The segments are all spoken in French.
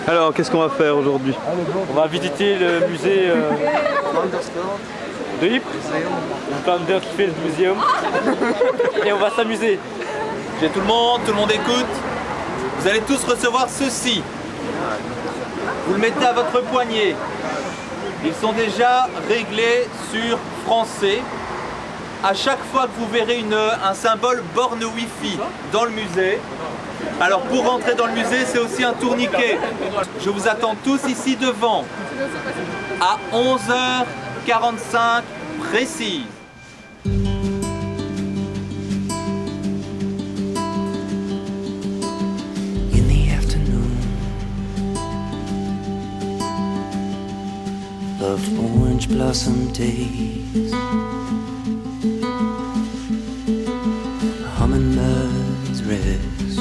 Alors, qu'est-ce qu'on va faire aujourd'hui? On va visiter le musée de Ypres, le Vandersfeld Museum, et on va s'amuser. Tout le monde écoute. Vous allez tous recevoir ceci. Vous le mettez à votre poignet. Ils sont déjà réglés sur français. À chaque fois que vous verrez un symbole borne Wi-Fi dans le musée, alors pour rentrer dans le musée, c'est aussi un tourniquet. Je vous attends tous ici devant à 11h45 précise. In the afternoon of orange blossom days, hummingbirds rest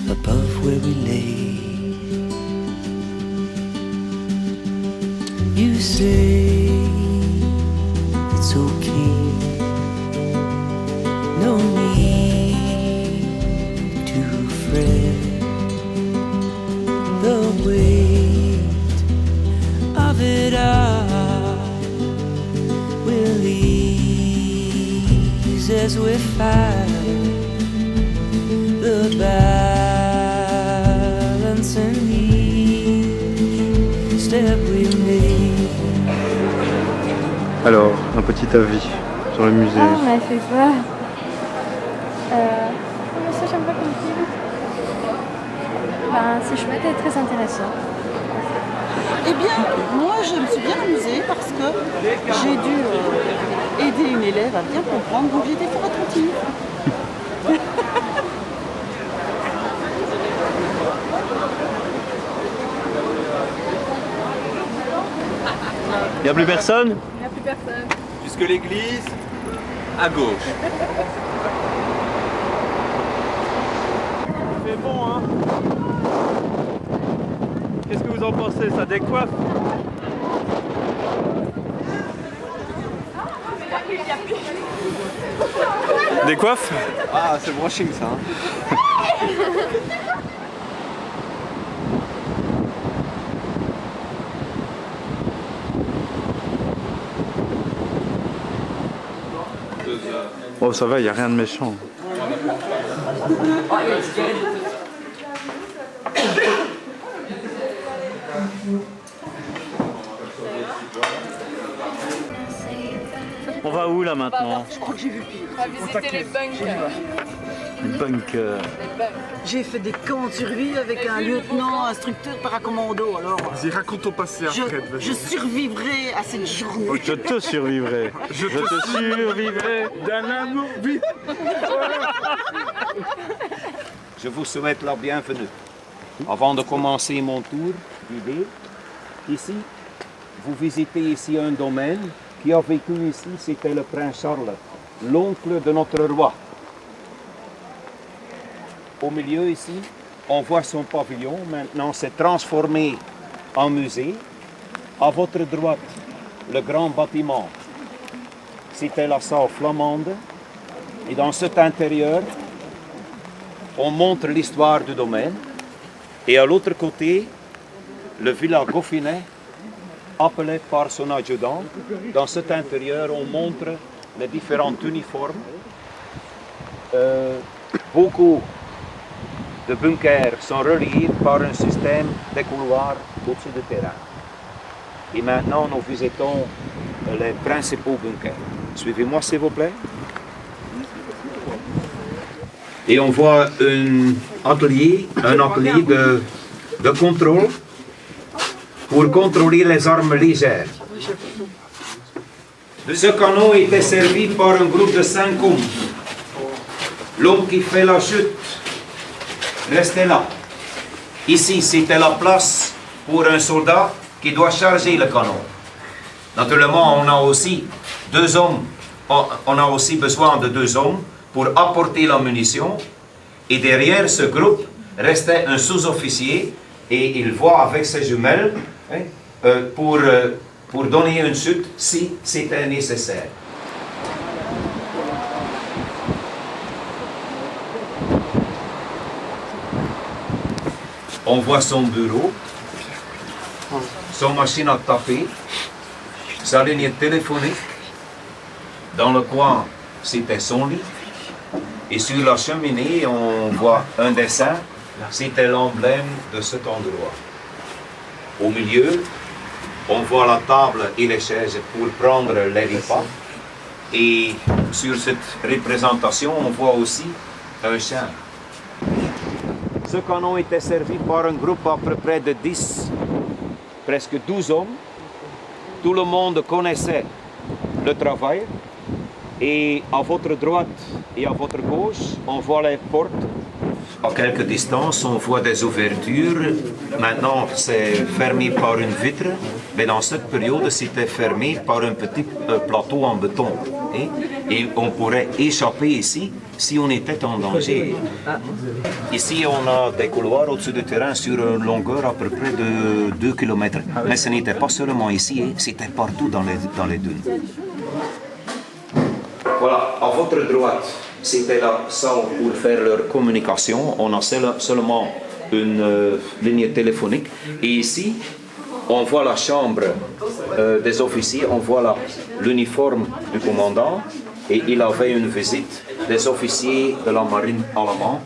above where we lay. You say it's okay, no need to fret. The weight of it all will ease as we find the balance in each step we make. Alors, un petit avis sur le musée. Ah, on m'a fait peur. Mais ça, j'aime pas comme film. Ben, c'est chouette et très intéressant. Eh bien, moi je me suis bien amusée parce que j'ai dû aider une élève à bien comprendre, donc j'étais fort attentive. Il n'y a plus personne? Il n'y a plus personne. Jusque l'église, à gauche. C'est bon, hein? Qu'est-ce que vous en pensez? Ça décoiffe? Décoiffe? Ah, c'est brushing ça. Oh, ça va, il n'y a rien de méchant. On va où là maintenant? Je crois que j'ai vu pire. On va visiter les bunkers. Les bunkers. J'ai fait des camps de survie avec un lieutenant instructeur paracommando, alors Vas-y, raconte ton passé après. je survivrai à cette journée. Je te survivrai. Je te survivrai d'un amour vif. Je vous souhaite la bienvenue. Avant de commencer mon tour d'idée, ici, vous visitez ici un domaine qui a vécu ici, c'était le prince Charles, l'oncle de notre roi. Au milieu ici, on voit son pavillon, maintenant c'est transformé en musée. À votre droite, le grand bâtiment, c'était la salle flamande. Et dans cet intérieur, on montre l'histoire du domaine. Et à l'autre côté, le village Goffinet, appelé par son adjudant. Dans cet intérieur, on montre les différents uniformes. Beaucoup de bunkers sont reliés par un système de couloirs au-dessus du terrain. Et maintenant, nous visitons les principaux bunkers. Suivez-moi, s'il vous plaît. Et on voit un atelier de contrôle pour contrôler les armes légères. Ce canon était servi par un groupe de 5 hommes. L'homme qui fait la chute restait là. Ici, c'était la place pour un soldat qui doit charger le canon. Naturellement, on a aussi besoin de 2 hommes pour apporter la munition. Et derrière ce groupe restait un sous-officier et il voit avec ses jumelles pour donner une chute si c'était nécessaire. on voit son bureau, son machine à taper, sa ligne téléphonique. Dans le coin, c'était son lit. Et sur la cheminée, on voit un dessin, c'était l'emblème de cet endroit. Au milieu, on voit la table et les chaises pour prendre les repas. Et sur cette représentation, on voit aussi un chien. Ce canon était servi par un groupe à peu près de 10, presque 12 hommes. Tout le monde connaissait le travail. Et à votre droite et à votre gauche, on voit les portes. À quelques distances, on voit des ouvertures. Maintenant, c'est fermé par une vitre. Mais dans cette période, c'était fermé par un petit plateau en béton. Et on pourrait échapper ici si on était en danger. Ici, on a des couloirs au-dessus du terrain sur une longueur à peu près de 2 km. Mais ce n'était pas seulement ici, c'était partout dans les dunes. Voilà, à votre droite, c'était la salle pour faire leur communication. On a seulement une ligne téléphonique. Et ici, on voit la chambre des officiers, on voit l'uniforme du commandant. Et il avait une visite des officiers de la marine allemande.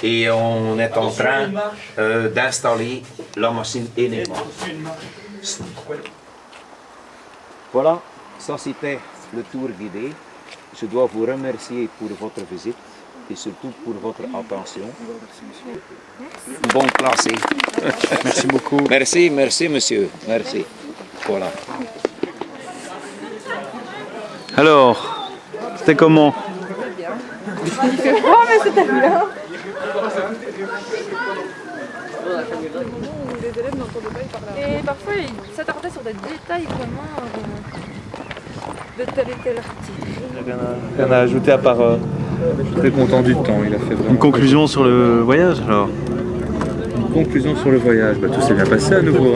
Et on est en train d'installer la machine Enigma. Voilà, ça c'était le tour guidé. Je dois vous remercier pour votre visite et surtout pour votre attention. Bon classé. Merci beaucoup. Merci, merci monsieur. Merci. Voilà. Alors, c'était comment? Il fait froid, mais c'était bien. Et parfois, il s'attardait sur des détails vraiment de tel et tel article. Rien à ajouter à part très content du temps. Il a fait vraiment Une conclusion sur le voyage alors? une conclusion sur le voyage. Bah, tout s'est bien passé à nouveau.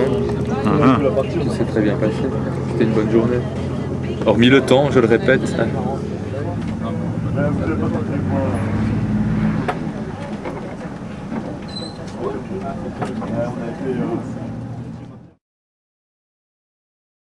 Hein. Tout s'est très bien passé. C'était une bonne journée. Hormis le temps, je le répète. On a été